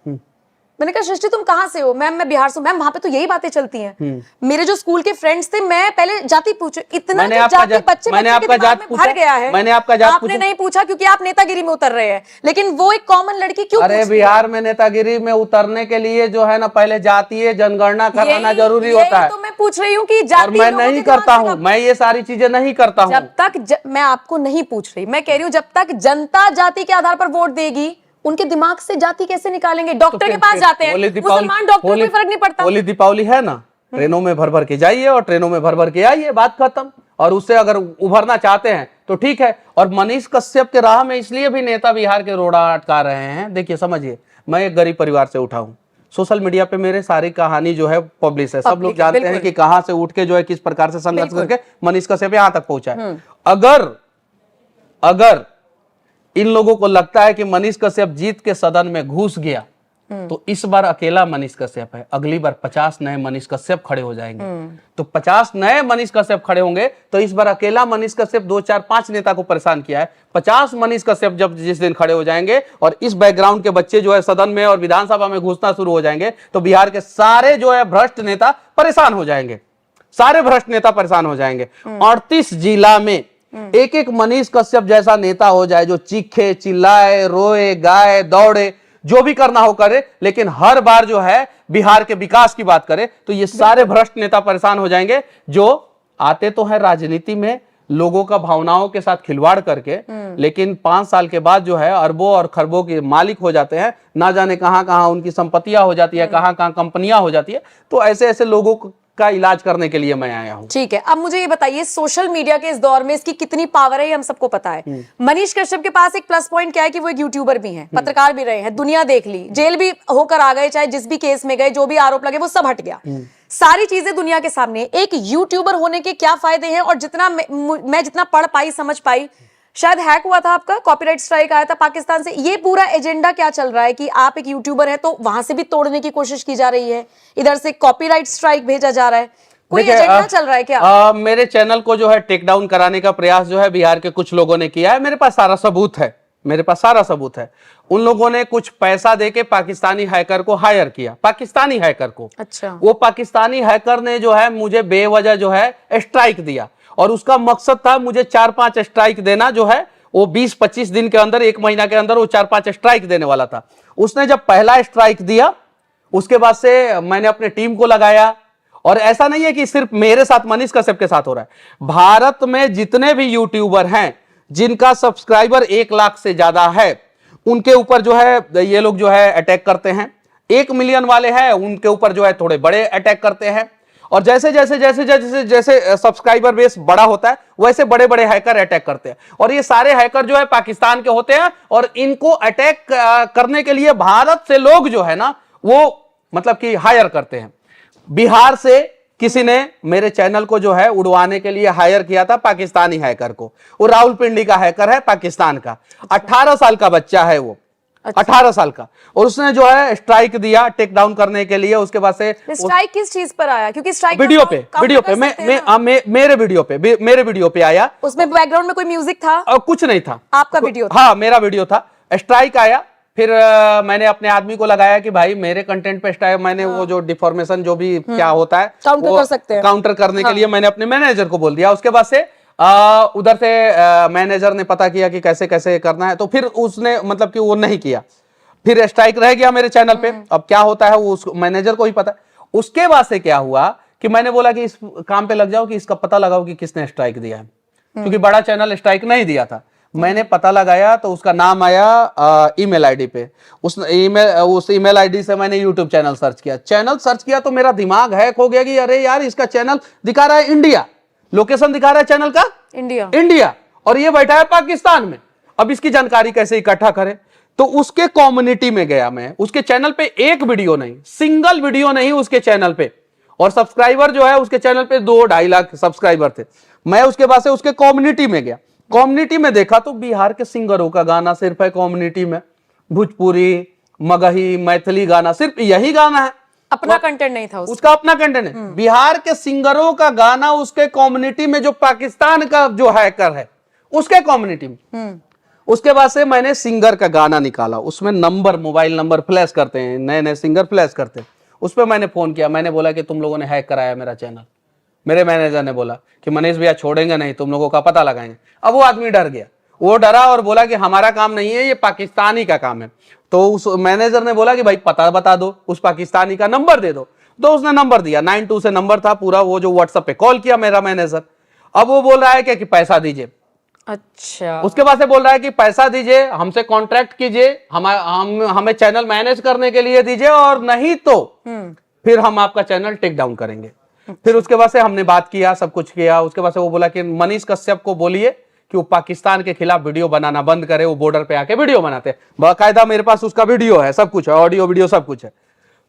मैंने कहा सृष्टि तुम कहां से हो? मैम मैं बिहार से हूं। मैम वहां पे तो यही बातें चलती हैं। मेरे जो स्कूल के फ्रेंड्स थे, मैं पहले जाति पूछे, इतना जाति बच्चे मैंने आपका जात पूछा, भर गया है। मैंने आपका जात आपने नहीं पूछा क्योंकि आप नेतागिरी में उतर रहे हैं, लेकिन वो एक कॉमन लड़की क्यों? अरे बिहार में नेतागिरी में उतरने के लिए जो है ना, पहले जातीय जनगणना कराना जरूरी होता है। तो मैं पूछ रही हूँ कि जाति, मैं नहीं करता हूँ, मैं ये सारी चीजें नहीं करता हूँ। जब तक मैं आपको नहीं पूछ रही, मैं कह रही हूँ जब तक जनता जाति के आधार पर वोट देगी, उनके दिमाग से जाति कैसे निकालेंगे? डॉक्टर के पास जाते हैं, मुसलमान डॉक्टर, कोई फर्क नहीं पड़ता। होली दीपावली है ना, ट्रेनों में भर भर के जाइए और ट्रेनों में भर भर के आइए, बात खत्म। और उससे अगर उभरना चाहते हैं तो ठीक है। और मनीष कश्यप के राह में इसलिए भी नेता बिहार के रोड़ा अटका रहे हैं। देखिए समझिए, मैं एक गरीब परिवार से उठा हूं, सोशल मीडिया पे मेरे सारी कहानी जो है पब्लिश है, सब लोग जानते हैं कि कहां से उठ के जो है किस प्रकार से संघर्ष करके मनीष कश्यप यहां तक पहुंचा है। अगर इन लोगों को लगता है कि मनीष कश्यप जीत के सदन में घुस गया, तो इस बार अकेला मनीष कश्यप है, अगली बार 50 नए मनीष कश्यप खड़े हो जाएंगे। तो 50 नए मनीष कश्यप खड़े होंगे, तो इस बार अकेला मनीष कश्यप 2, 4, 5 नेता को परेशान किया है। 50 मनीष कश्यप जब जिस दिन खड़े हो जाएंगे और इस बैकग्राउंड के बच्चे जो है सदन में और विधानसभा में घुसना शुरू हो जाएंगे, तो बिहार के सारे जो है भ्रष्ट नेता परेशान हो जाएंगे, सारे भ्रष्ट नेता परेशान हो जाएंगे। 38 जिला में एक एक मनीष कश्यप जैसा नेता हो जाए, जो चीखे, चिल्लाए, रोए, गाए, दौड़े, जो भी करना हो करे, लेकिन हर बार जो है बिहार के विकास की बात करे, तो ये सारे भ्रष्ट नेता परेशान हो जाएंगे। जो आते तो है राजनीति में लोगों का भावनाओं के साथ खिलवाड़ करके, लेकिन 5 साल के बाद जो है अरबों और खरबों के मालिक हो जाते हैं, ना जाने कहां कहां उनकी संपत्तियां हो जाती है, कहां कहां कंपनियां हो जाती है। तो ऐसे ऐसे लोगों का इलाज करने के लिए मैं आया हूं। ठीक है, अब मुझे ये बताइए, सोशल मीडिया के इस दौर में इसकी कितनी पावर है, ये हम सबको पता है। मनीष कश्यप के पास एक प्लस पॉइंट क्या है कि वो एक यूट्यूबर भी हैं, पत्रकार भी रहे हैं, दुनिया देख ली, जेल भी होकर आ गए, चाहे जिस भी केस में गए, जो भी आरोप लगे वो सब हट गया, सारी चीजें दुनिया के सामने। एक यूट्यूबर होने के क्या फायदे हैं? और जितना मैं जितना पढ़ पाई, समझ पाई, शायद हैक हुआ था आपका, कॉपीराइट स्ट्राइक आया था पाकिस्तान से, ये पूरा एजेंडा क्या चल रहा है कि आप एक यूट्यूबर है तो वहां से भी तोड़ने की कोशिश की जा रही है, इधर से कॉपीराइट स्ट्राइक भेजा जा रहा है, कोई एजेंडा चल रहा है क्या? मेरे चैनल को जो है टेक डाउन कराने का प्रयास जो है बिहार के कुछ लोगों ने किया है। मेरे पास सारा सबूत है, मेरे पास सारा सबूत है। उन लोगों ने कुछ पैसा देके पाकिस्तानी हैकर को हायर किया, पाकिस्तानी हैकर को। अच्छा। वो पाकिस्तानी हैकर ने जो है मुझे बेवजह जो है स्ट्राइक दिया, और उसका मकसद था मुझे 4-5 स्ट्राइक देना, जो है वो 20-25 दिन के अंदर, 1 महीना के अंदर वो 4-5 स्ट्राइक देने वाला था। उसने जब पहला स्ट्राइक दिया, उसके बाद से मैंने अपने टीम को लगाया। और ऐसा नहीं है कि सिर्फ मेरे साथ, मनीष कश्यप के साथ हो रहा है, भारत में जितने भी यूट्यूबर हैं जिनका सब्सक्राइबर 1 लाख से ज्यादा है, उनके ऊपर जो है ये लोग जो है अटैक करते हैं। 1 मिलियन वाले हैं, उनके ऊपर जो है थोड़े बड़े अटैक करते हैं। और जैसे जैसे जैसे जैसे जैसे सब्सक्राइबर बेस बड़ा होता है वैसे बड़े बड़े हैकर अटैक करते हैं, और ये सारे हैकर जो है पाकिस्तान के होते हैं, और इनको अटैक करने के लिए भारत से लोग जो है ना वो मतलब कि हायर करते हैं। बिहार से किसी ने मेरे चैनल को जो है उड़वाने के लिए हायर किया था पाकिस्तानी हैकर को। वो रावलपिंडी का हैकर है पाकिस्तान का, 18 साल का बच्चा है वो, 18 साल का, और उसने जो है स्ट्राइक दिया टेक डाउन करने के लिए। उसके बाद से स्ट्राइक किस चीज पर आया? क्योंकि स्ट्राइक वीडियो पे मेरे वीडियो पे आया। उसमें बैकग्राउंड में कोई म्यूजिक था? कुछ नहीं था, आपका वीडियो था? हाँ मेरा वीडियो था। स्ट्राइक आया, फिर मैंने अपने आदमी को लगाया कि भाई मेरे कंटेंट पे स्ट्राइक, मैंने वो जो डिफॉर्मेशन जो भी क्या होता है काउंटर कर सकते हैं, काउंटर करने के लिए मैंने अपने मैनेजर को बोल दिया। उसके बाद से उधर से मैनेजर ने पता किया कि कैसे कैसे करना है, तो फिर उसने मतलब कि वो नहीं किया, फिर स्ट्राइक रह गया मेरे चैनल पे। अब क्या होता है वो उस मैनेजर को ही पता। उसके बाद से क्या हुआ कि मैंने बोला कि इस काम पे लग जाओ, कि इसका पता लगाओ कि किसने स्ट्राइक दिया है, क्योंकि बड़ा चैनल स्ट्राइक नहीं दिया था। मैंने पता लगाया तो उसका नाम आया ईमेल आईडी पे। उस ईमेल आईडी से मैंने यूट्यूब चैनल सर्च किया तो मेरा दिमाग हैक हो गया कि अरे यार इसका चैनल दिखा रहा है इंडिया, लोकेशन दिखा रहा है चैनल का इंडिया, और ये बैठा है पाकिस्तान में। अब इसकी जानकारी कैसे इकट्ठा करें? तो उसके कम्युनिटी में गया मैं, उसके चैनल पे एक वीडियो नहीं, सिंगल वीडियो नहीं उसके चैनल पे, और सब्सक्राइबर जो है उसके चैनल पे 2-2.5 लाख सब्सक्राइबर थे। मैं उसके बाद से उसके कम्युनिटी में गया, कम्युनिटी में देखा तो बिहार के सिंगरों का गाना सिर्फ है कम्युनिटी में, भोजपुरी, मगही, मैथिली गाना, सिर्फ यही गाना है, अपना कंटेंट नहीं था उसका अपना कंटेंट है। बिहार के सिंगरों का गाना उसके कम्युनिटी में, जो पाकिस्तान का जो हैकर है उसके कम्युनिटी में। उसके बाद से मैंने सिंगर का गाना निकाला, उसमें नंबर, मोबाइल नंबर फ्लैश करते हैं, नए नए सिंगर फ्लैश करते हैं। उस पर मैंने फोन किया, मैंने बोला कि तुम लोगों ने हैक कराया मेरा चैनल। मेरे मैनेजर ने बोला कि मनीष भैया छोड़ेंगे नहीं, तुम लोगों का पता लगाएंगे। अब वो आदमी डर गया, वो डरा और बोला कि हमारा काम नहीं है, ये पाकिस्तानी का काम है। तो उस मैनेजर ने बोला कि भाई पता बता दो, उस पाकिस्तानी का नंबर दे दो। तो उसने नंबर दिया, 92 से नंबर था पूरा, वो जो व्हाट्सएप पे कॉल किया मेरा मैनेजर। अब वो बोल रहा है कि पैसा दीजिए। अच्छा, उसके बाद से बोल रहा है कि पैसा दीजिए, हमसे कॉन्ट्रैक्ट कीजिए, हमें चैनल मैनेज करने के लिए दीजिए, और नहीं तो फिर हम आपका चैनल टेक डाउन करेंगे। फिर उसके बाद से हमने बात किया, सब कुछ किया। उसके बाद से वो बोला कि मनीष कश्यप को बोलिए कि वो पाकिस्तान के खिलाफ वीडियो बनाना बंद करे, वो बॉर्डर पे आके वीडियो बनाते हैं, बाकायदा मेरे पास उसका वीडियो है, सब कुछ है, ऑडियो वीडियो सब कुछ है।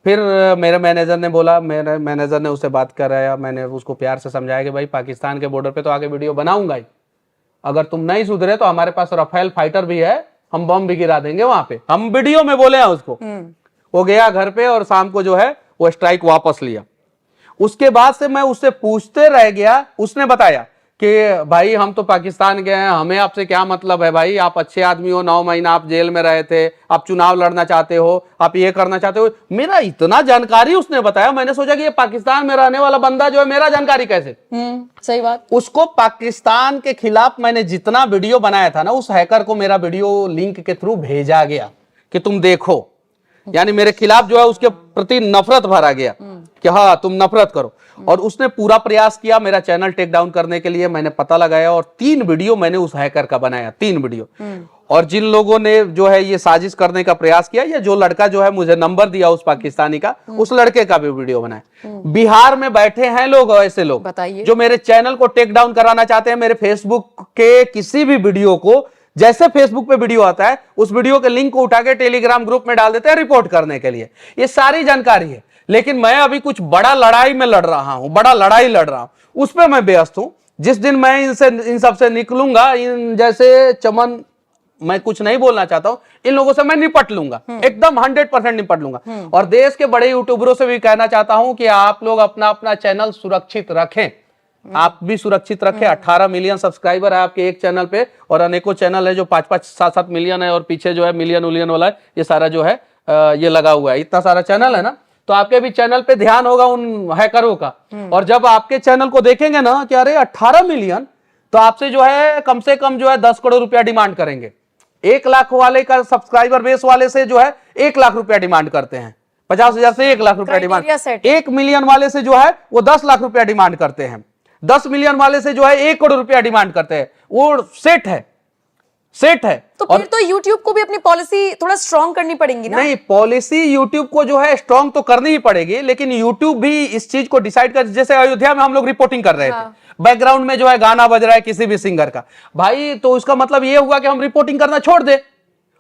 फिर मेरे मैनेजर ने बोला, मेरे मैनेजर ने उससे बात कराया, मैंने उसको प्यार से समझाया कि भाई पाकिस्तान के बॉर्डर पे तो आके वीडियो बनाऊंगा ही, अगर तुम नहीं सुधरे तो हमारे पास राफेल फाइटर भी है, हम बम भी गिरा देंगे वहां पे, हम वीडियो में बोले हैं उसको। वो गया घर पे और शाम को जो है वो स्ट्राइक वापस लिया। उसके बाद से मैं उससे पूछते रह गया, उसने बताया कि भाई हम तो पाकिस्तान गए हैं, हमें आपसे क्या मतलब है भाई, आप अच्छे आदमी हो, 9 महीना आप जेल में रहे थे, आप चुनाव लड़ना चाहते हो, आप ये करना चाहते हो। मेरा इतना जानकारी उसने बताया, मैंने सोचा कि ये पाकिस्तान में रहने वाला बंदा जो है मेरा जानकारी कैसे। सही बात। उसको पाकिस्तान के खिलाफ मैंने जितना वीडियो बनाया था ना, उस हैकर को मेरा वीडियो लिंक के थ्रू भेजा गया कि तुम देखो, यानी मेरे खिलाफ जो है उसके प्रति नफरत भरा गया कि हाँ तुम नफरत करो। और उसने पूरा प्रयास किया मेरा चैनल टेक डाउन करने के लिए। मैंने पता लगाया और 3 वीडियो मैंने उस हैकर का बनाया, 3 वीडियो। और जिन लोगों ने जो है ये साजिश करने का प्रयास किया, या जो लड़का जो है मुझे नंबर दिया उस पाकिस्तानी का, उस लड़के का भी वीडियो बनाया। बिहार में बैठे हैं लोग, ऐसे लोग जो मेरे चैनल को टेक डाउन कराना चाहते हैं। मेरे फेसबुक के किसी भी वीडियो को, जैसे फेसबुक पे वीडियो आता है, उस वीडियो के लिंक को उठा के टेलीग्राम ग्रुप में डाल देते हैं रिपोर्ट करने के लिए। ये सारी जानकारी है। लेकिन मैं अभी कुछ बड़ा लड़ाई में लड़ रहा हूं, बड़ा लड़ाई लड़ रहा हूं, उस पर मैं व्यस्त हूं। जिस दिन मैं इन सब से निकलूंगा, इन जैसे चमन, मैं कुछ नहीं बोलना चाहता हूं, इन लोगों से मैं निपट लूंगा, एकदम 100% निपट लूंगा। और देश के बड़े यूट्यूबरों से भी कहना चाहता हूं कि आप लोग अपना अपना चैनल सुरक्षित रखें, आप भी सुरक्षित रखें। 18 मिलियन सब्सक्राइबर है आपके एक चैनल पे, और अनेकों चैनल है जो 5-5, 7-7 मिलियन है, और पीछे जो है मिलियन वाला है, ये सारा जो है ये लगा हुआ है, इतना सारा चैनल है ना। तो आपके भी चैनल पे ध्यान होगा उन हैकरों का। और जब आपके चैनल को देखेंगे ना कि अरे 18 मिलियन, तो आपसे जो है कम से कम जो है 10 करोड़ रुपया डिमांड करेंगे। 1 लाख वाले का सब्सक्राइबर बेस वाले से जो है 1 लाख रुपया डिमांड करते हैं, 50,000 से 1 लाख रुपया डिमांड। 1 मिलियन वाले से जो है वो 10 लाख रुपया डिमांड करते हैं, 10 मिलियन वाले से जो है 1 करोड़ रुपया डिमांड करते हैं। वो सेट है। सेट है। तो फिर तो YouTube को भी अपनी पॉलिसी थोड़ा स्ट्रॉन्ग करनी पड़ेगी ना। नहीं, पॉलिसी YouTube को जो है स्ट्रांग तो करनी ही पड़ेगी, लेकिन YouTube भी इस चीज को डिसाइड कर, जैसे अयोध्या में हम लोग रिपोर्टिंग कर रहे थे, बैकग्राउंड में जो है गाना बज रहा है किसी भी सिंगर का, भाई तो उसका मतलब ये हुआ कि हम रिपोर्टिंग करना छोड़ दे।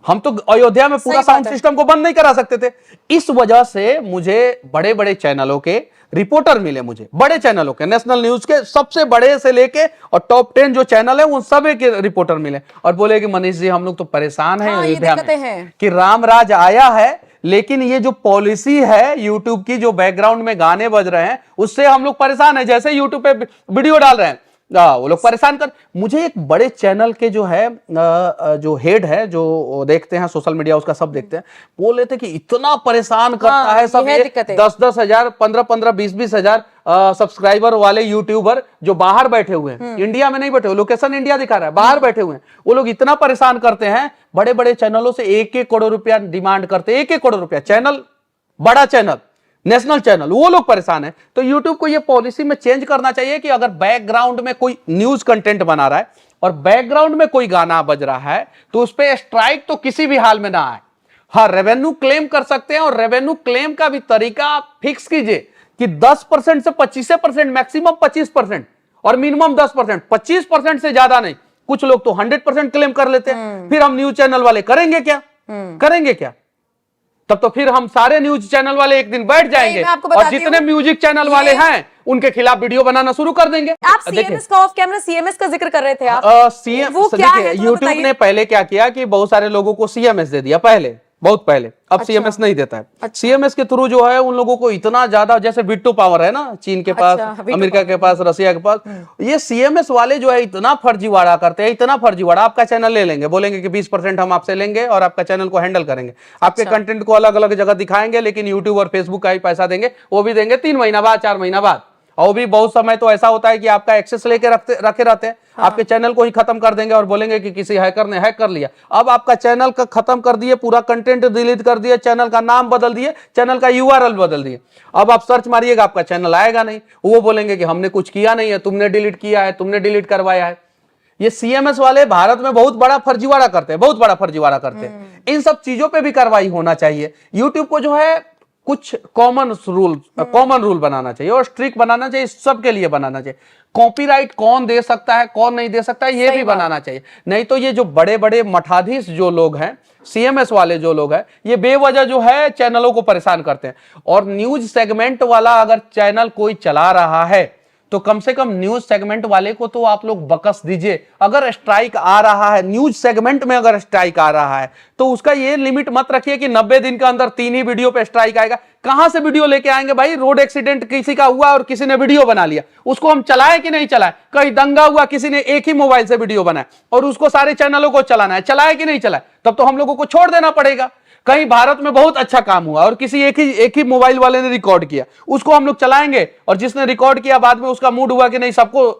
हम तो अयोध्या में पूरा साउंड सिस्टम को बंद नहीं करा सकते थे। इस वजह से मुझे बड़े बड़े चैनलों के रिपोर्टर मिले, मुझे बड़े चैनलों के, नेशनल न्यूज के सबसे बड़े से लेके और टॉप 10 जो चैनल है उन सब के रिपोर्टर मिले और बोले कि मनीष जी हम लोग तो परेशान हैं अयोध्या में कि राम राज आया है, लेकिन ये जो पॉलिसी है यूट्यूब की, जो बैकग्राउंड में गाने बज रहे हैं उससे हम लोग परेशान है। जैसे यूट्यूब पे वीडियो डाल रहे हैं वो लोग परेशान कर। मुझे एक बड़े चैनल के जो है जो हेड है, जो देखते हैं सोशल मीडिया उसका सब देखते हैं, बोल रहे थे कि इतना परेशान करता है सब, 10-10 हजार 15-15 20-20 हजार सब्सक्राइबर वाले यूट्यूबर जो बाहर बैठे हुए हैं, इंडिया में नहीं बैठे हुए, लोकेशन इंडिया दिखा रहा है, बाहर बैठे हुए हैं, वो लोग इतना परेशान करते हैं। बड़े बड़े चैनलों से 1-1 करोड़ रुपया डिमांड करते हैं, 1-1 करोड़ रुपया, चैनल बड़ा चैनल, नेशनल चैनल, वो लोग परेशान है। तो YouTube को ये पॉलिसी में चेंज करना चाहिए कि अगर बैकग्राउंड में कोई न्यूज कंटेंट बना रहा है और बैकग्राउंड में कोई गाना बज रहा है तो उस पर स्ट्राइक तो किसी भी हाल में ना आए। हाँ, रेवेन्यू क्लेम कर सकते हैं और रेवेन्यू क्लेम का भी तरीका आप फिक्स कीजिए कि 10% से 25%, मैक्सिमम 25% और मिनिमम 10%, 25% से ज्यादा नहीं। कुछ लोग तो 100% क्लेम कर लेते हैं। फिर हम न्यूज चैनल वाले करेंगे क्या? करेंगे क्या? तब तो फिर हम सारे न्यूज चैनल वाले एक दिन बैठ जाएंगे और जितने म्यूजिक चैनल वाले हैं उनके खिलाफ वीडियो बनाना शुरू कर देंगे। आप सीएमएस का ऑफ कैमरा सीएमएस का जिक्र कर रहे थे आप। वो क्या है? यूट्यूब ने पहले क्या किया कि बहुत सारे लोगों को सीएमएस दे दिया, पहले बहुत पहले, अब सीएमएस नहीं देता है। सीएमएस के थ्रू जो है उन लोगों को इतना ज्यादा, जैसे विट्टो पावर है ना चीन के पास, अमेरिका के पास, रसिया के पास, ये सीएमएस वाले जो है इतना फर्जीवाड़ा करते हैं, इतना फर्जीवाड़ा। आपका चैनल ले लेंगे, बोलेंगे कि 20% हम आपसे लेंगे और आपका चैनल को हैंडल करेंगे, आपके कंटेंट को अलग अलग जगह दिखाएंगे, लेकिन यूट्यूब और फेसबुक का ही पैसा देंगे, वो भी देंगे 3 महीना बाद, 4 महीना बाद। और भी बहुत समय तो ऐसा होता है कि आपका एक्सेस लेके रखे रहते हैं, आपके चैनल को ही खत्म कर देंगे और बोलेंगे कि किसी हैकर ने हैक कर लिया। अब आपका चैनल का खत्म कर दिए, पूरा कंटेंट डिलीट कर दिए, चैनल का नाम बदल दिए, चैनल का यूआरएल बदल दिए। अब आप सर्च मारिएगा, आपका चैनल आएगा नहीं, वो बोलेंगे कि हमने कुछ किया नहीं है, तुमने डिलीट किया है, तुमने डिलीट करवाया है। ये सीएमएस वाले भारत में बहुत बड़ा फर्जीवाड़ा करते हैं, बहुत बड़ा फर्जीवाड़ा करते हैं। इन सब चीजों पर भी कार्रवाई होना चाहिए। यूट्यूब को जो है कुछ कॉमन रूल बनाना चाहिए और स्ट्रिक्ट बनाना चाहिए, सबके लिए बनाना चाहिए। कॉपीराइट कौन दे सकता है, कौन नहीं दे सकता है, ये भी बनाना चाहिए। नहीं तो ये जो बड़े बड़े मठाधीश जो लोग हैं, सीएमएस वाले जो लोग हैं, ये बेवजह जो है चैनलों को परेशान करते हैं। और न्यूज सेगमेंट वाला अगर चैनल कोई चला रहा है तो कम से कम न्यूज सेगमेंट वाले को तो आप लोग बकस दीजिए। अगर स्ट्राइक आ रहा है न्यूज सेगमेंट में, अगर स्ट्राइक आ रहा है तो उसका ये लिमिट मत रखिए कि 90 दिन के अंदर 3 ही वीडियो पे स्ट्राइक आएगा। कहां से वीडियो लेके आएंगे भाई? रोड एक्सीडेंट किसी का हुआ और किसी ने वीडियो बना लिया, उसको हम चलाए कि नहीं चलाए? कहीं दंगा हुआ, किसी ने एक ही मोबाइल से वीडियो बनाया और उसको सारे चैनलों को चलाना है, चलाए कि नहीं चलाए? तब तो हम लोगों को छोड़ देना पड़ेगा। कहीं भारत में बहुत अच्छा काम हुआ और किसी एक ही मोबाइल वाले ने रिकॉर्ड किया, उसको हम लोग चलाएंगे और जिसने रिकॉर्ड किया बाद में उसका मूड हुआ कि नहीं, सबको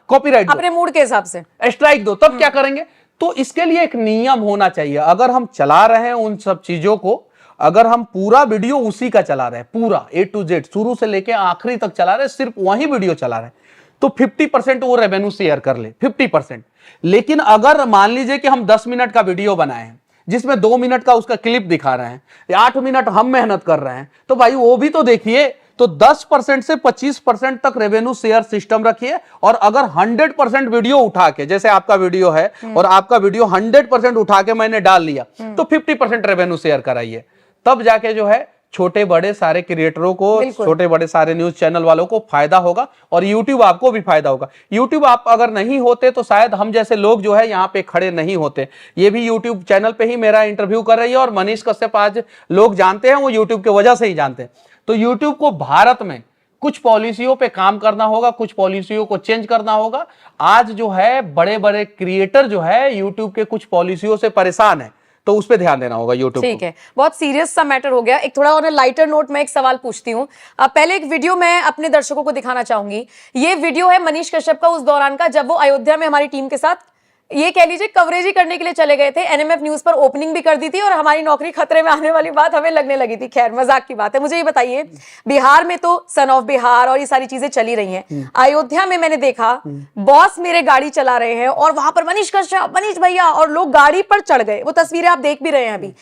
कॉपीराइट अपने मूड के हिसाब से स्ट्राइक दो, तब क्या करेंगे? तो इसके लिए एक नियम होना चाहिए। अगर हम चला रहे हैं उन सब चीजों को, अगर हम पूरा वीडियो उसी का चला रहे हैं, पूरा A to Z शुरू से लेके आखिरी तक चला रहे हैं, सिर्फ वही वीडियो चला रहे हैं, तो 50% वो रेवेन्यू शेयर कर ले, 50%। लेकिन अगर मान लीजिए कि हम 10 मिनट का वीडियो बनाए हैं जिसमें 2 मिनट का उसका क्लिप दिखा रहे हैं, 8 मिनट हम मेहनत कर रहे हैं, तो भाई वो भी तो देखिए। तो 10% से 25% तक रेवेन्यू शेयर सिस्टम रखिए। और अगर 100% वीडियो उठा के, जैसे आपका वीडियो है और आपका वीडियो 100% उठा के मैंने डाल लिया, तो 50% रेवेन्यू शेयर कराइए। तब जाके जो है छोटे बड़े सारे क्रिएटरों को, छोटे बड़े सारे न्यूज चैनल वालों को फायदा होगा और YouTube आपको भी फायदा होगा। YouTube आप अगर नहीं होते तो शायद हम जैसे लोग जो है यहाँ पे खड़े नहीं होते। ये भी YouTube चैनल पे ही मेरा इंटरव्यू कर रही है और मनीष कश्यप आज लोग जानते हैं, वो YouTube की वजह से ही जानते हैं। तो YouTube को भारत में कुछ पॉलिसियों पे काम करना होगा, कुछ पॉलिसियों को चेंज करना होगा। आज जो है बड़े बड़े क्रिएटर जो है YouTube के कुछ पॉलिसियों से परेशान है, तो उस पे ध्यान देना होगा YouTube। ठीक है, बहुत सीरियस सा मैटर हो गया। एक थोड़ा और लाइटर नोट में एक सवाल पूछती हूँ। पहले एक वीडियो मैं अपने दर्शकों को दिखाना चाहूंगी। ये वीडियो है मनीष कश्यप का उस दौरान का जब वो अयोध्या में हमारी टीम के साथ ये कह लीजिए कवरेज ही करने के लिए चले गए थे, एनएमएफ न्यूज पर ओपनिंग भी कर दी थी और हमारी नौकरी खतरे में आने वाली बात हमें लगने लगी थी। खैर मजाक की बात है। मुझे ये बताइए, बिहार में तो सन ऑफ बिहार और ये सारी चीजें चली रही हैं। अयोध्या में मैंने देखा बॉस मेरे गाड़ी चला रहे हैं और वहां पर मनीष कश्यप, मनीष भैया, और लोग गाड़ी पर चढ़ गए। वो तस्वीरें आप देख भी रहे हैं अभी।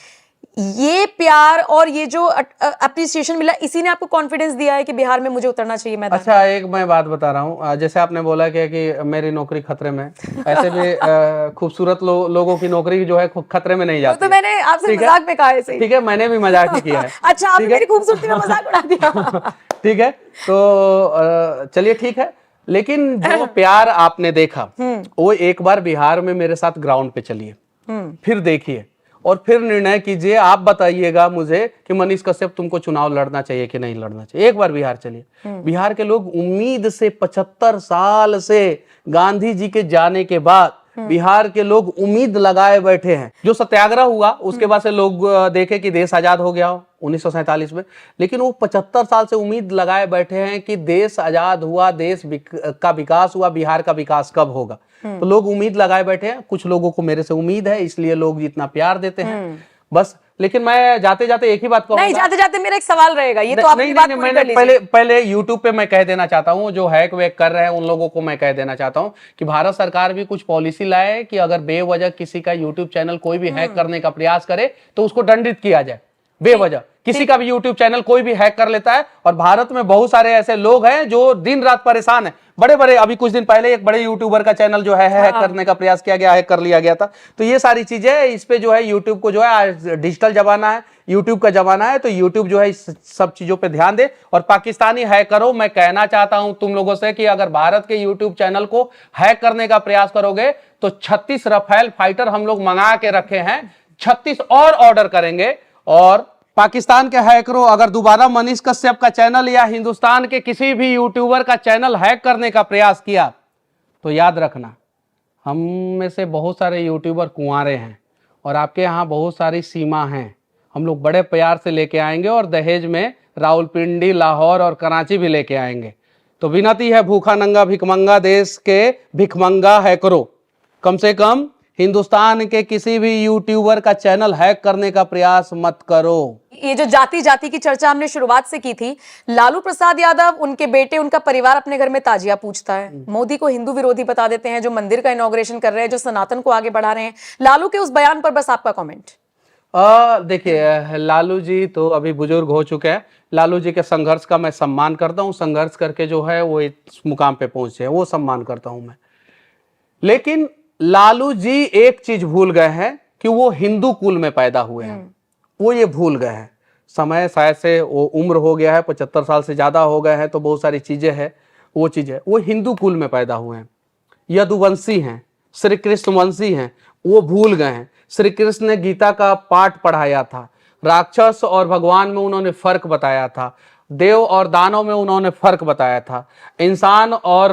ये प्यार और ये जो अप्रिसिएशन मिला, इसी ने आपको कॉन्फिडेंस दिया है कि बिहार में मुझे उतरना चाहिए मैदान? अच्छा, एक मैं बात बता रहा हूँ, जैसे आपने बोला कि मेरी नौकरी खतरे में, ऐसे भी खूबसूरत लोगों की नौकरी जो है खतरे में नहीं जाती। तो मैंने आपसे मजाक में कहा है। सही, ठीक है, मैंने भी मजाक ही किया है। अच्छा, आपने मेरी खूबसूरती में मजाक उड़ा दिया। ठीक है, तो चलिए ठीक है, लेकिन जो प्यार आपने देखा वो एक बार बिहार में मेरे साथ ग्राउंड पे चलिए, फिर देखिए और फिर निर्णय कीजिए। आप बताइएगा मुझे कि मनीष कश्यप तुमको चुनाव लड़ना चाहिए कि नहीं लड़ना चाहिए। एक बार बिहार चलिए। बिहार के लोग उम्मीद से 75 साल से गांधी जी के जाने के बाद बिहार के लोग उम्मीद लगाए बैठे हैं। जो सत्याग्रह हुआ उसके बाद से लोग देखे कि देश आजाद हो गया हो 1947 में, लेकिन वो 75 साल से उम्मीद लगाए बैठे हैं कि देश आजाद हुआ, देश का विकास हुआ, बिहार का विकास कब होगा। तो लोग उम्मीद लगाए बैठे हैं। कुछ लोगों को मेरे से उम्मीद है, इसलिए लोग इतना प्यार देते हैं बस। लेकिन मैं जाते जाते एक ही बात कहूंगा। नहीं, जाते जाते मेरा एक सवाल रहेगा, ये तो आपकी बात पूरी कर लीजिए। पहले YouTube पे मैं कह देना चाहता हूँ, जो हैक वैक कर रहे हैं उन लोगों को मैं कह देना चाहता हूँ कि भारत सरकार भी कुछ पॉलिसी लाए कि अगर बेवजह किसी का YouTube चैनल कोई भी हैक करने का प्रयास करे तो उसको दंडित किया जाए। बेवजह किसी का भी YouTube चैनल कोई भी हैक कर लेता है, और भारत में बहुत सारे ऐसे लोग हैं जो दिन रात परेशान हैं। बड़े बड़े, अभी कुछ दिन पहले एक बड़े यूट्यूबर का चैनल जो है हैक करने का प्रयास किया गया, हैक कर लिया गया था। तो ये सारी चीजें इस पे जो है यूट्यूब को जो है, आज डिजिटल जमाना है, यूट्यूब का जमाना है, तो यूट्यूब जो है इस सब चीजों पे ध्यान दे। और पाकिस्तानी हैकरों, मैं कहना चाहता हूं तुम लोगों से कि अगर भारत के यूट्यूब चैनल को हैक करने का प्रयास करोगे तो 36 रफेल फाइटर हम लोग मंगा के रखे हैं, 36 और ऑर्डर करेंगे। और पाकिस्तान के हैकरों, अगर दोबारा मनीष कश्यप का चैनल या हिंदुस्तान के किसी भी यूट्यूबर का चैनल हैक करने का प्रयास किया तो याद रखना, हम में से बहुत सारे यूट्यूबर कुंवारे हैं और आपके यहाँ बहुत सारी सीमा हैं। हम लोग बड़े प्यार से लेके आएंगे और दहेज में रावलपिंडी, लाहौर और कराची भी लेके आएंगे। तो विनती है भूखा नंगा भिखमंगा देश के भिखमंगा हैकरों, कम से कम हिंदुस्तान के किसी भी यूट्यूबर का चैनल हैक करने का प्रयास मत करो। ये जो जाति जाति की चर्चा हमने शुरुआत से की थी, लालू प्रसाद यादव, उनके बेटे, उनका परिवार अपने घर में ताजिया पूछता है। मोदी को हिंदू विरोधी बता देते हैं, जो मंदिर का इनॉग्रेशन कर रहे हैं, जो सनातन को आगे बढ़ा रहे हैं। लालू के उस बयान पर बस आपका कमेंट। देखिए, लालू जी तो अभी बुजुर्ग हो चुके हैं। लालू जी के संघर्ष का मैं सम्मान करता हूँ, संघर्ष करके जो है वो इस मुकाम पे पहुंचे हैं, वो सम्मान करता हूं मैं। लेकिन लालू जी एक चीज भूल गए हैं कि वो हिंदू कुल में पैदा हुए हैं, वो ये भूल गए हैं। समय शायद से वो उम्र हो गया है, 75 साल से ज्यादा हो गए हैं, तो बहुत सारी चीजें हैं, वो चीजें, वो हिंदू कुल में पैदा हुए हैं, यदुवंशी हैं, श्री कृष्ण वंशी हैं, वो भूल गए हैं। श्री कृष्ण ने गीता का पाठ पढ़ाया था, राक्षस और भगवान में उन्होंने फर्क बताया था, देव और दानव में उन्होंने फर्क बताया था, इंसान और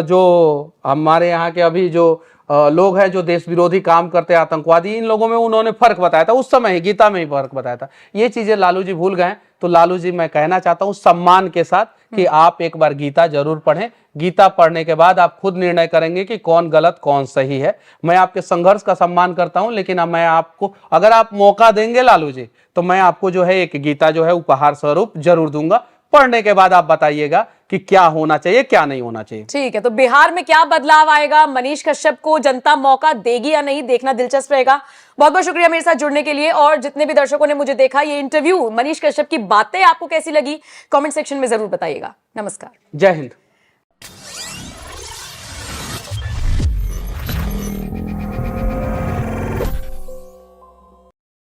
जो हमारे यहाँ के अभी जो लोग हैं जो देश विरोधी काम करते हैं, आतंकवादी, इन लोगों में उन्होंने फर्क बताया था, उस समय ही गीता में ही फर्क बताया था। ये चीजें लालू जी भूल गए। तो लालू जी, मैं कहना चाहता हूं सम्मान के साथ कि आप एक बार गीता जरूर पढ़ें। गीता पढ़ने के बाद आप खुद निर्णय करेंगे कि कौन गलत कौन सही है। मैं आपके संघर्ष का सम्मान करता हूं, लेकिन अब मैं आपको, अगर आप मौका देंगे लालू जी, तो मैं आपको जो है एक गीता जो है उपहार स्वरूप जरूर दूंगा। पढ़ने के बाद आप बताइएगा कि क्या होना चाहिए, क्या नहीं होना चाहिए। ठीक है, तो बिहार में क्या बदलाव आएगा, मनीष कश्यप को जनता मौका देगी या नहीं, देखना दिलचस्प रहेगा। बहुत बहुत शुक्रिया मेरे साथ जुड़ने के लिए। और जितने भी दर्शकों ने मुझे देखा, ये इंटरव्यू, मनीष कश्यप की बातें आपको कैसी लगी, कमेंट सेक्शन में जरूर बताइएगा। नमस्कार, जय हिंद।